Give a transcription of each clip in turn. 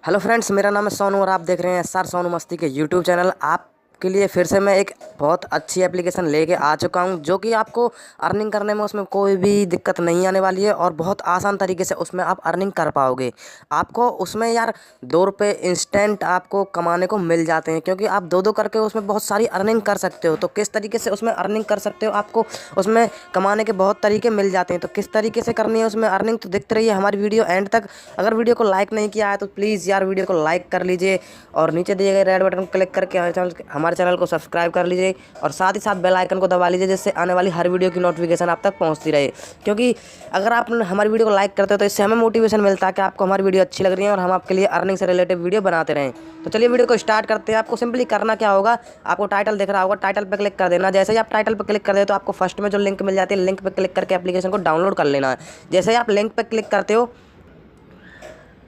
Hello friends, मेरा नाम है सोनू और आप देख रहे हैं सर सोनू मस्ती के यूट्यूब चैनल। आपके लिए फिर से मैं एक बहुत अच्छी एप्लीकेशन लेके आ चुका हूं, जो कि आपको अर्निंग करने में उसमें कोई भी दिक्कत नहीं आने वाली है और बहुत आसान तरीके से उसमें आप अर्निंग कर पाओगे। आपको उसमें यार 2 रुपये इंस्टेंट आपको कमाने को मिल जाते हैं, क्योंकि आप दो दो करके उसमें बहुत सारी अर्निंग कर सकते हो। तो किस तरीके से उसमें अर्निंग कर सकते हो, आपको उसमें कमाने के बहुत तरीके मिल जाते हैं। तो किस तरीके से करनी है उसमें अर्निंग, तो देखते रहिए हमारी वीडियो एंड तक। अगर वीडियो को लाइक नहीं किया है तो प्लीज़ यार वीडियो को लाइक कर लीजिए और नीचे दिए गए रेड बटन को क्लिक करके हमारे चैनल को सब्सक्राइब कर लीजिए और साथ ही साथ बेल आइकन को दबा लीजिए, जिससे आने वाली हर वीडियो की नोटिफिकेशन आप तक पहुंचती रहे। क्योंकि अगर आप हमारी वीडियो को लाइक करते हो तो इससे हमें मोटिवेशन मिलता है कि आपको हमारी वीडियो अच्छी लग रही है और हम आपके लिए अर्निंग से रिलेटेड वीडियो बनाते रहें। तो चलिए वीडियो को स्टार्ट करते हैं। आपको सिंपली करना क्या होगा, आपको टाइटल दिख रहा होगा, टाइटल पर क्लिक कर देना। जैसे ही आप टाइटल पर क्लिक कर दे तो आपको फर्स्ट में जो लिंक मिल जाती है, लिंक पर क्लिक करके एप्लीकेशन को डाउनलोड कर लेना है। जैसे ही आप लिंक पर क्लिक करते हो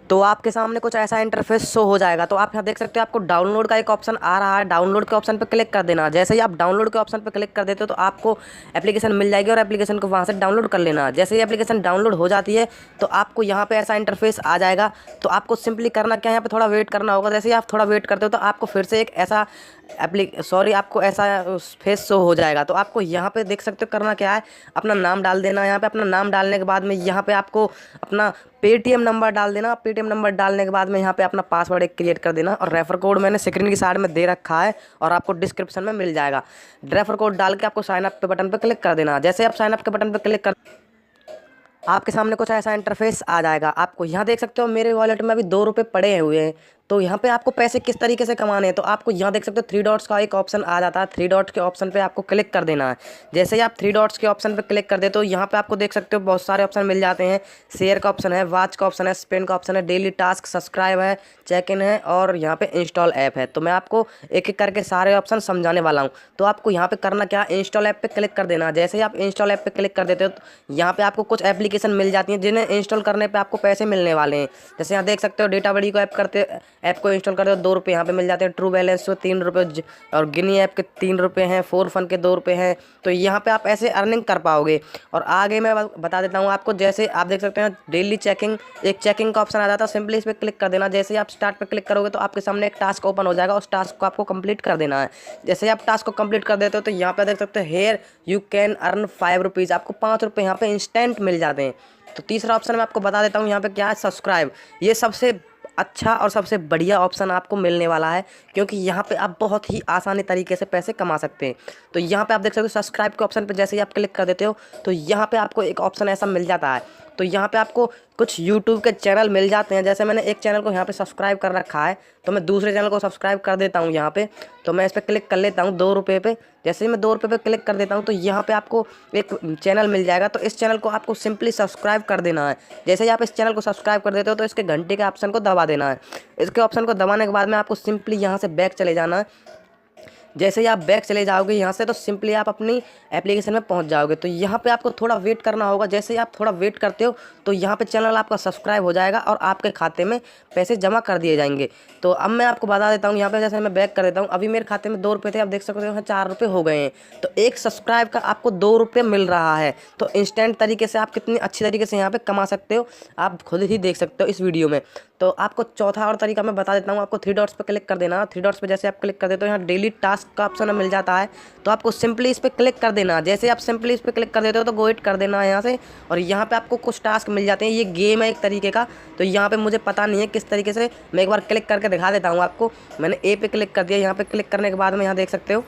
तो आपके सामने कुछ ऐसा इंटरफेस शो हो जाएगा। तो आप यहाँ देख सकते हो आपको डाउनलोड का एक ऑप्शन आ रहा है, डाउनलोड के ऑप्शन पर क्लिक कर देना। जैसे ही आप डाउनलोड के ऑप्शन पर क्लिक कर देते हो तो आपको एप्लीकेशन मिल जाएगी और एप्लीकेशन को वहाँ से डाउनलोड कर लेना। जैसे ही एप्लीकेशन डाउनलोड हो जाती है तो आपको यहाँ पे ऐसा इंटरफेस आ जाएगा। तो आपको सिंपली करना क्या है, यहाँ पे थोड़ा वेट करना होगा। जैसे ही आप थोड़ा वेट करते हो तो आपको फिर से एक ऐसा आपको ऐसा फेस शो हो जाएगा। तो आपको यहाँ पे देख सकते हो करना क्या है, अपना नाम डाल देना। यहाँ पे अपना नाम डालने के बाद में यहाँ पे आपको अपना पेटीएम नंबर डाल देना। पेटीएम नंबर डालने के बाद में यहाँ पे अपना पासवर्ड एक क्रिएट कर देना और रेफर कोड मैंने स्क्रीन की साइड में दे रखा है और आपको डिस्क्रिप्शन में मिल जाएगा। रेफर कोड डाल के आपको साइन अप पे बटन पे क्लिक कर देना। जैसे आप साइन अप के बटन पे क्लिक कर आपके सामने कुछ ऐसा इंटरफेस आ जाएगा। आपको यहाँ देख सकते हो मेरे वॉलेट में अभी 2 रुपये पड़े हुए हैं। तो यहाँ पे आपको पैसे किस तरीके से कमाने हैं, तो आपको यहाँ देख सकते हो 3 डॉट्स का एक ऑप्शन आ जाता है। 3 डॉट्स के ऑप्शन पे आपको क्लिक कर देना है। जैसे ही आप 3 डॉट्स के ऑप्शन पे क्लिक कर दे तो यहाँ पे आपको देख सकते हो बहुत सारे ऑप्शन मिल जाते हैं। शेयर का ऑप्शन है, वॉच का ऑप्शन है, स्पेन का ऑप्शन है, डेली टास्क, सब्सक्राइब है, चेक इन है और यहाँ पे इंस्टॉल ऐप है। तो मैं आपको एक एक करके सारे ऑप्शन समझाने वाला हूँ। तो आपको यहाँ पे करना क्या, इंस्टॉल ऐप पे क्लिक कर देना। जैसे ही आप इंस्टॉल ऐप पे क्लिक कर देते हो तो यहाँ पे आपको कुछ एप्लीकेशन मिल जाती हैं जिन्हें इंस्टॉल करने पे आपको पैसे मिलने वाले हैं। जैसे यहाँ देख सकते हो डेटा बड़ी को ऐप को इंस्टॉल करते हो 2 रुपये यहाँ पे मिल जाते हैं। ट्रू बैलेंस को 3 रुपये और गिनी ऐप के 3 रुपये हैं। फोर फन के 2 रुपये हैं। तो यहाँ पे आप ऐसे अर्निंग कर पाओगे। और आगे मैं बता देता हूँ आपको। जैसे आप देख सकते हैं डेली चेकिंग, एक चेकिंग का ऑप्शन आ जाता है, सिंपली इस पर क्लिक कर देना। जैसे ही आप स्टार्ट पे क्लिक करोगे तो आपके सामने एक टास्क ओपन हो जाएगा। उस टास्क को आपको कंप्लीट कर देना है। जैसे ही आप टास्क को कंप्लीट कर देते हो तो यहाँ पे देख सकते हो here you can earn 5 rupees, आपको 5 रुपये यहाँ पे इंस्टेंट मिल जाते हैं। तो तीसरा ऑप्शन मैं आपको बता देता हूँ यहाँ पे क्या है, सब्सक्राइब। ये सबसे अच्छा और सबसे बढ़िया ऑप्शन आपको मिलने वाला है, क्योंकि यहाँ पे आप बहुत ही आसानी तरीके से पैसे कमा सकते हैं। तो यहाँ पे आप देख सकते हो सब्सक्राइब के ऑप्शन पे जैसे ही आप क्लिक कर देते हो तो यहाँ पे आपको एक ऑप्शन ऐसा मिल जाता है। तो यहाँ पे आपको कुछ यूट्यूब के चैनल मिल जाते हैं। जैसे मैंने एक चैनल को यहाँ पे सब्सक्राइब कर रखा है तो मैं दूसरे चैनल को सब्सक्राइब कर देता हूँ यहाँ पे। तो मैं इस पर क्लिक कर लेता हूँ 2 रुपये पे। जैसे ही मैं 2 रुपये पे क्लिक कर देता हूँ तो यहाँ पे आपको एक चैनल मिल जाएगा। तो इस चैनल को आपको सिंपली सब्सक्राइब कर देना है। जैसे ही आप इस चैनल को सब्सक्राइब कर देते हो तो इसके घंटे के ऑप्शन को दबा देना है। इसके ऑप्शन को दबाने के बाद में आपको सिंपली यहाँ से बैक चले जाना है। जैसे ही आप बैक चले जाओगे यहाँ से तो सिंपली आप अपनी एप्लीकेशन में पहुँच जाओगे। तो यहाँ पे आपको थोड़ा वेट करना होगा। जैसे ही आप थोड़ा वेट करते हो तो यहाँ पे चैनल आपका सब्सक्राइब हो जाएगा और आपके खाते में पैसे जमा कर दिए जाएंगे। तो अब मैं आपको बता देता हूँ यहाँ पे। जैसे मैं बैक कर देता हूँ, अभी मेरे खाते में 2 रुपये थे, आप देख सकते हो यहाँ 4 रुपये हो गए हैं। तो एक सब्सक्राइब का आपको 2 रुपये मिल रहा है। तो इंस्टेंट तरीके से आप कितनी अच्छी तरीके से यहाँ पे कमा सकते हो आप खुद ही देख सकते हो इस वीडियो में। तो आपको चौथा और तरीका मैं बता देता हूँ। आपको 3 डॉट्स पे क्लिक कर देना। 3 डॉट्स पे जैसे आप क्लिक कर देते हो यहाँ डेली टास्क का ऑप्शन मिल जाता है। तो आपको सिंपली इस पर क्लिक कर देना। जैसे आप सिंपली इस पर क्लिक कर देते हो तो गो इट कर देना यहाँ से। और यहाँ पे आपको कुछ टास्क मिल जाते हैं। ये गेम है एक तरीके का। तो यहाँ पे मुझे पता नहीं है किस तरीके से, मैं एक बार क्लिक करके दिखा देता हूँ आपको। मैंने ए पे क्लिक कर दिया। यहाँ पे क्लिक करने के बाद में यहाँ देख सकते हो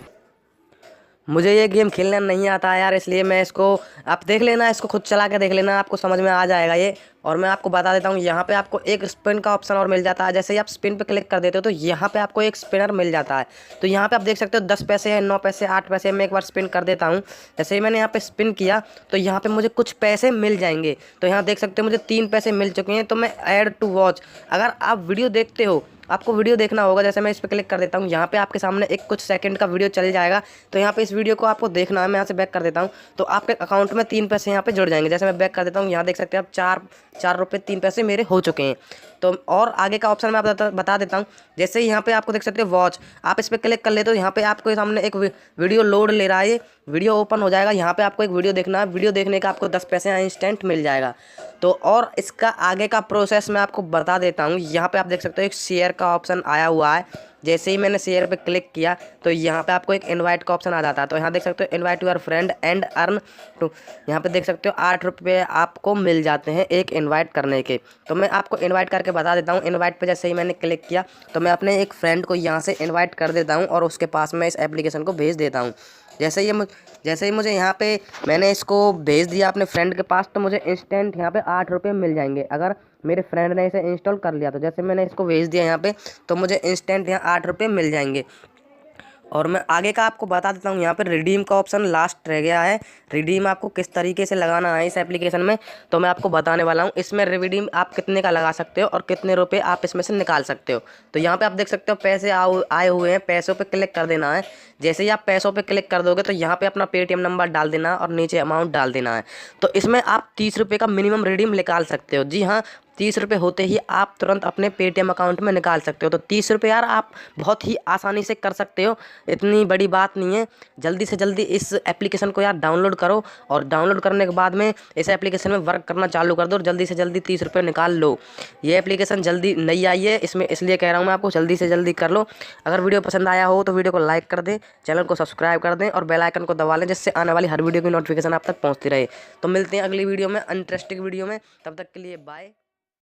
मुझे ये गेम खेलना नहीं आता है यार, इसलिए मैं इसको, आप देख लेना, इसको खुद चला के देख लेना, आपको समझ में आ जाएगा ये। और मैं आपको बता देता हूँ यहाँ पे आपको एक स्पिन का ऑप्शन और मिल जाता है। जैसे ही आप स्पिन पे क्लिक कर देते हो तो यहाँ पे आपको एक स्पिनर मिल जाता है। तो यहाँ पे आप देख सकते हो 10 पैसे हैं, 9 पैसे, 8 पैसे। मैं एक बार स्पिन कर देता हूँ। जैसे ही मैंने यहाँ पे स्पिन किया तो यहाँ पे मुझे कुछ पैसे मिल जाएंगे। तो यहाँ देख सकते हो मुझे 3 पैसे मिल चुके हैं। तो मैं ऐड टू वॉच, अगर आप वीडियो देखते हो, आपको वीडियो देखना होगा। जैसे मैं इस पर क्लिक कर देता हूँ, यहाँ पे आपके सामने एक कुछ सेकंड का वीडियो चल जाएगा। तो यहाँ पे इस वीडियो को आपको देखना है। मैं यहाँ से बैक कर देता हूँ तो आपके अकाउंट में 3 पैसे यहाँ पे जुड़ जाएंगे। जैसे मैं बैक कर देता हूँ, यहाँ देख सकते हैं आप 4 रुपये 3 पैसे मेरे हो चुके हैं। तो और आगे का ऑप्शन मैं आप बता देता हूँ। जैसे ही यहाँ पे आपको देख सकते हो वॉच, आप इस पर क्लिक कर लेते हो। यहाँ पे आपको सामने एक वीडियो लोड ले रहा है, वीडियो ओपन हो जाएगा। यहाँ पे आपको एक वीडियो देखना है, वीडियो देखने का आपको 10 पैसे इंस्टेंट मिल जाएगा। तो और इसका आगे का प्रोसेस मैं आपको बता देता हूँ। यहाँ पे आप देख सकते हो एक शेयर का ऑप्शन आया हुआ है। जैसे ही मैंने शेयर पे क्लिक किया तो यहाँ पे आपको एक इनवाइट का ऑप्शन आ जाता है। तो यहाँ देख सकते हो invite your friend and earn two, यहाँ पे देख सकते हो 8 रुपये आपको मिल जाते हैं एक इनवाइट करने के। तो मैं आपको इनवाइट करके बता देता हूँ। इनवाइट पे जैसे ही मैंने क्लिक किया तो मैं अपने एक फ्रेंड को यहाँ से इनवाइट कर देता हूँ और उसके पास मैं इस एप्लीकेशन को भेज देता हूँ। जैसे ही मुझे यहाँ पे मैंने इसको भेज दिया अपने फ्रेंड के पास, तो मुझे इंस्टेंट यहाँ पे 8 रुपये मिल जाएंगे अगर मेरे फ्रेंड ने इसे इंस्टॉल कर लिया। तो जैसे मैंने इसको भेज दिया यहाँ पे, तो मुझे इंस्टेंट यहाँ 8 रुपये मिल जाएंगे। और मैं आगे का आपको बता देता हूँ। यहाँ पर रिडीम का ऑप्शन लास्ट रह गया है। रिडीम आपको किस तरीके से लगाना है इस एप्लीकेशन में, तो मैं आपको बताने वाला हूँ। इसमें रिडीम आप कितने का लगा सकते हो और कितने रुपए आप इसमें से निकाल सकते हो। तो यहाँ पे आप देख सकते हो पैसे आए हुए हैं, पैसों पे क्लिक कर देना है। जैसे ही आप पैसों पे क्लिक कर दोगे तो यहाँ पे अपना पेटीएम नंबर डाल देना है और नीचे अमाउंट डाल देना है। तो इसमें आप 30 रुपये का मिनिमम रिडीम निकाल सकते हो। जी हाँ, 30 रुपये होते ही आप तुरंत अपने पेटीएम अकाउंट में निकाल सकते हो। तो 30 रुपये यार आप बहुत ही आसानी से कर सकते हो, इतनी बड़ी बात नहीं है। जल्दी से जल्दी इस एप्लीकेशन को यार डाउनलोड करो और डाउनलोड करने के बाद में इस एप्लीकेशन में वर्क करना चालू कर दो और जल्दी से जल्दी 30 रुपये निकाल लो। ये एप्लीकेशन जल्दी नई आई है, इसमें इसलिए कह रहा हूँ मैं आपको जल्दी से जल्दी कर लो। अगर वीडियो पसंद आया हो तो वीडियो को लाइक कर दें, चैनल को सब्सक्राइब कर दें और बेल आइकन को दबा लें, जिससे आने वाली हर वीडियो की नोटिफिकेशन आप तक पहुँचती रहे। तो मिलते हैं अगली वीडियो में, इंटरेस्टिंग वीडियो में। तब तक के लिए बाय।